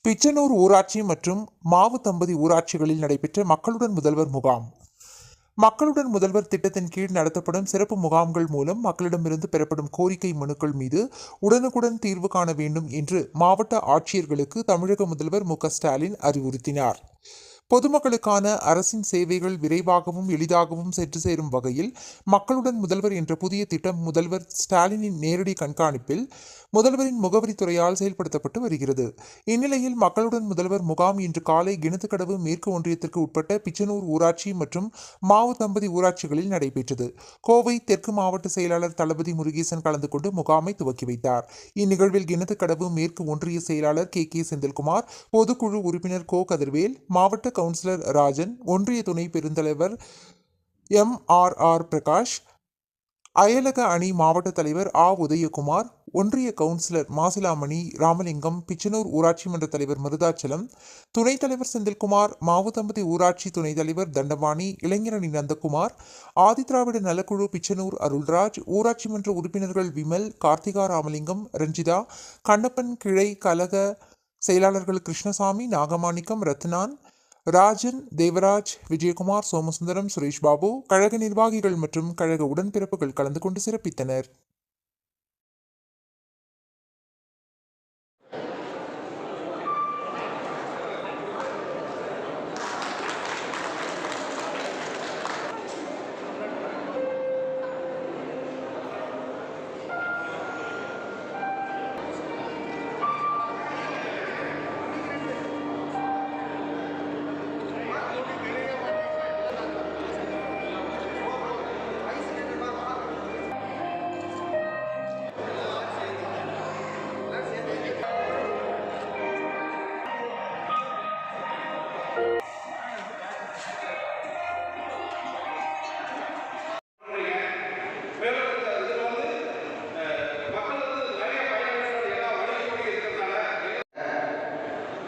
பிச்சனூர் ஊராட்சி மற்றும் மாவு தம்பதி ஊராட்சிகளில் நடைபெற்ற மக்களுடன் முதல்வர் முகாம். மக்களுடன் முதல்வர் திட்டத்தின் கீழ் நடத்தப்படும் சிறப்பு முகாம்கள் மூலம் மக்களிடமிருந்து பெறப்படும் கோரிக்கை மனுக்கள் மீது உடனுக்குடன் தீர்வு காண வேண்டும் என்று மாவட்ட ஆட்சியர்களுக்கு தமிழக முதல்வர் மு.க.ஸ்டாலின் அறிவுறுத்தினார். பொதுமக்களுக்கான அரசின் சேவைகள் விரைவாகவும் எளிதாகவும் சென்று சேரும் வகையில் மக்களுடன் முதல்வர் என்ற புதிய திட்டம் முதல்வர் ஸ்டாலினின் நேரடி கண்காணிப்பில் முதல்வரின் முகவரித்துறையால் செயல்படுத்தப்பட்டு வருகிறது. இந்நிலையில் மக்களுடன் முதல்வர் முகாம் இன்று காலை கிணத்துக்கடவு மேற்கு ஒன்றியத்திற்கு உட்பட்ட பிச்சனூர் ஊராட்சி மற்றும் மாவு தம்பதி ஊராட்சிகளில் நடைபெற்றது. கோவை தெற்கு மாவட்ட செயலாளர் தளபதி முருகேசன் கலந்து கொண்டு முகாமை துவக்கி வைத்தார். இந்நிகழ்வில் கிணத்துக்கடவு மேற்கு ஒன்றிய செயலாளர் கே செந்தில்குமார், பொதுக்குழு உறுப்பினர் கோ கதிர்வேல், மாவட்ட கவுன்சிலர் ராஜன், ஒன்றிய துணை பெருந்தலைவர் MRR பிரகாஷ், அயலக அணி மாவட்ட தலைவர் உதயகுமார், ஒன்றிய கவுன்சிலர் மாசிலாமணி ராமலிங்கம், பிச்சனூர் ஊராட்சி மன்ற தலைவர் மருதாச்சலம், துணைத் தலைவர் செந்தில்குமார், மாவு தம்பதி ஊராட்சி துணைத் தலைவர் தண்டபாணி, இளைஞரணி நந்தகுமார், ஆதிதிராவிட நலக்குழு பிச்சனூர் அருள்ராஜ், ஊராட்சி மன்ற உறுப்பினர்கள் விமல், கார்த்திகா ராமலிங்கம், ரஞ்சிதா, கண்ணப்பன், கிளை கழக செயலாளர்கள் கிருஷ்ணசாமி, நாகமாணிக்கம், ரத்னான், ராஜன், தேவராஜ், விஜயகுமார், சோமசுந்தரம், சுரேஷ் பாபு, கழக நிர்வாகிகள் மற்றும் கழக உடன்பிறப்புகள் கலந்து கொண்டு சிறப்பித்தனர்.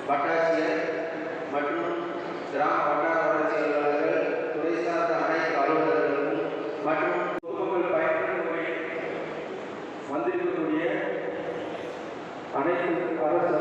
வட்டாட்சியர் மற்றும் கிராம வட்டார வளர்ச்சி அலுவலர்கள், துறை சார்ந்த அனைத்து அலுவலர்களுக்கும் மற்றும் பொதுமக்கள் பயன்பெறும் வகையில் வந்திருக்கக்கூடிய அனைத்து அரசு